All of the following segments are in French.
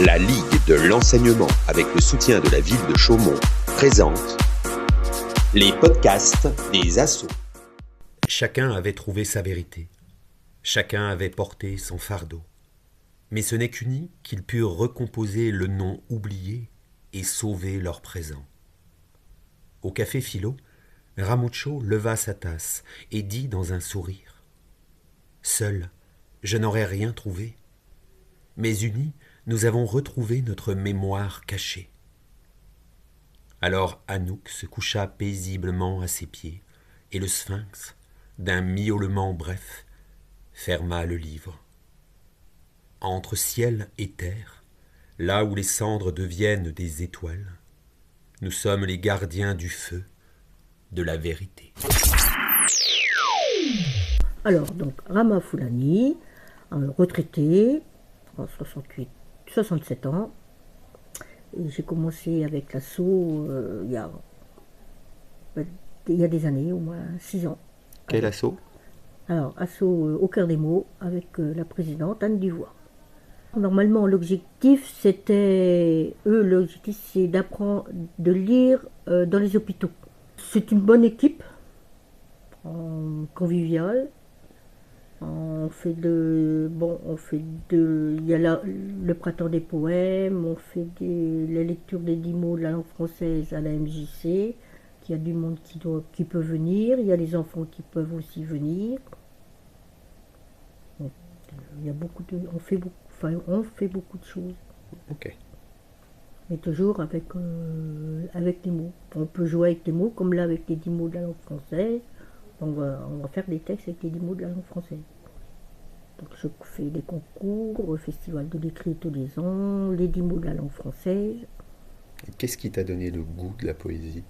La Ligue de l'enseignement, avec le soutien de la ville de Chaumont, présente les podcasts des assos. Chacun avait trouvé sa vérité. Chacun avait porté son fardeau. Mais ce n'est qu'unis qu'ils purent recomposer le nom oublié et sauver leur présent. Au café Philo, Ramucho leva sa tasse et dit dans un sourire : « Seul, je n'aurais rien trouvé. Mais unis, nous avons retrouvé notre mémoire cachée. » Alors Anouk se coucha paisiblement à ses pieds, et le sphinx, d'un miaulement bref, ferma le livre. Entre ciel et terre, là où les cendres deviennent des étoiles, nous sommes les gardiens du feu, de la vérité. Alors, donc, Rama Foulani, retraité, en 67 ans. Et j'ai commencé avec l'assaut il y a des années, au moins 6 ans. Quel assaut ? Alors, assaut au cœur des mots, avec la présidente Anne Duvois. Normalement, l'objectif, c'est d'apprendre, de lire dans les hôpitaux. C'est une bonne équipe, conviviale. Il y a le printemps des poèmes, on fait la lecture des 10 mots de la langue française à la MJC, qu'il y a du monde qui peut venir, il y a les enfants qui peuvent aussi venir. Il y a on fait beaucoup de choses. Ok. Mais toujours avec les mots. On peut jouer avec les mots, comme là avec les 10 mots de la langue française. On va faire des textes avec les 10 mots de la langue française. Donc je fais des concours, au festival de l'écrit tous les ans, les 10 mots de la langue française. Et qu'est-ce qui t'a donné le goût de la poésie ?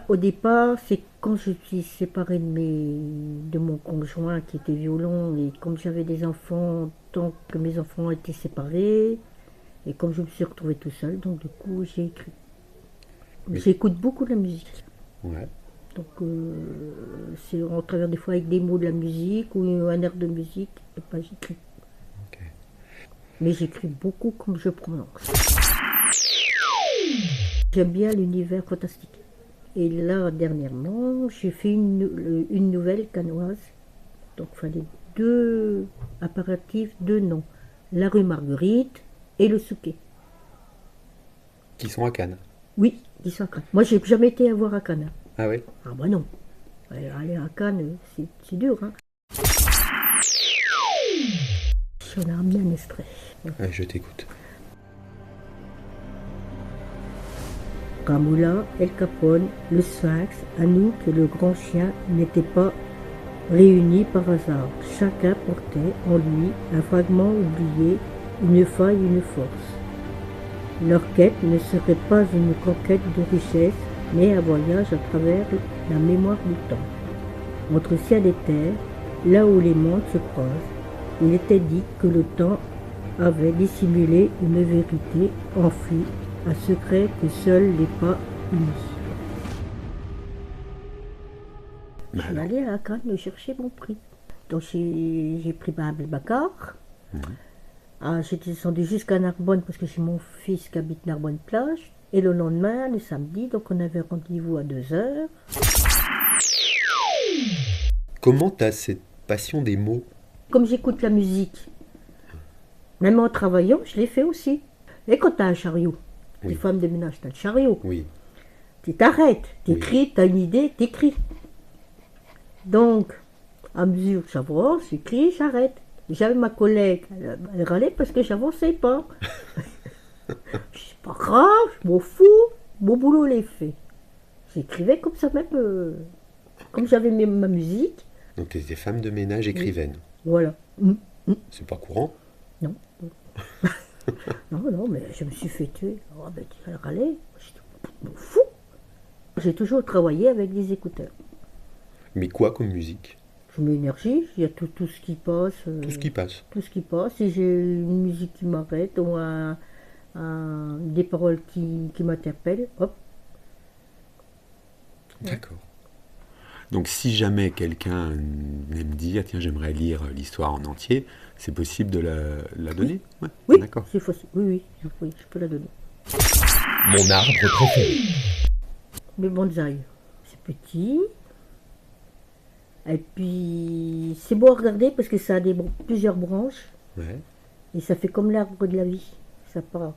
Au départ, c'est quand je suis séparée de mon conjoint qui était violon, et comme j'avais des enfants, tant que mes enfants étaient séparés, et comme je me suis retrouvée tout seul, donc du coup j'ai écrit. J'écoute beaucoup de la musique. Ouais. Donc c'est en travers des fois avec des mots de la musique ou un air de musique, et pas j'écris. Okay. Mais j'écris beaucoup comme je prononce. J'aime bien l'univers fantastique. Et là, dernièrement, j'ai fait une nouvelle cannoise. Donc il fallait 2 impératifs, 2 noms. La rue Marguerite et le Souquet. Qui sont à Cannes ? Oui, qui sont à Cannes. Moi, j'ai jamais été à voir à Cannes. Ah oui ? Ah bah non. Aller à Cannes, c'est dur. Hein. J'en ai ramené un extrait. Ouais, je t'écoute. Ramula, El Capone, le Sphinx, Anouk et le grand chien n'étaient pas réunis par hasard. Chacun portait en lui un fragment oublié, une faille, une force. Leur quête ne serait pas une conquête de richesse, mais un voyage à travers la mémoire du temps. Entre ciel et terre, là où les mondes se croisent, il était dit que le temps avait dissimulé une vérité enfouie, un secret que seuls les pas unis. Je suis allée à Cannes chercher mon prix. Donc j'ai pris Abdelbakar. J'étais descendue jusqu'à Narbonne parce que j'ai mon fils qui habite Narbonne-Plage. Et le lendemain, le samedi, donc on avait rendez-vous à 2h. Comment t'as cette passion des mots ? Comme j'écoute la musique, même en travaillant, je l'ai fait aussi. Et quand t'as un chariot, les femmes de ménage, t'as le chariot. Oui. Tu t'arrêtes, t'écris, t'as une idée, t'écris. Donc, à mesure que j'avance, j'écris, j'arrête. J'avais ma collègue, elle râlait parce que j'avançais pas. Je dis, c'est pas grave, je m'en fous, mon boulot l'est fait. J'écrivais comme ça même, comme j'avais ma musique. Donc tu étais femme de ménage écrivaine. Voilà. C'est pas courant ? Non. non, mais je me suis fait tuer. Oh, ben, elle râlait, je m'en fous. J'ai toujours travaillé avec des écouteurs. Mais quoi comme musique ? Je m'énergie, il y a tout ce qui passe. Tout ce qui passe. Tout ce qui passe. Si j'ai une musique qui m'arrête ou des paroles qui m'interpellent, hop. D'accord. Donc si jamais quelqu'un me dit, ah, tiens, j'aimerais lire l'histoire en entier, c'est possible de la donner? Ouais, Oui, d'accord. c'est possible. Oui, je peux la donner. Mon arbre préféré. Le bonsaï, c'est petit. Et puis, c'est beau à regarder parce que ça a plusieurs branches. Ouais. Et ça fait comme l'arbre de la vie. Ça part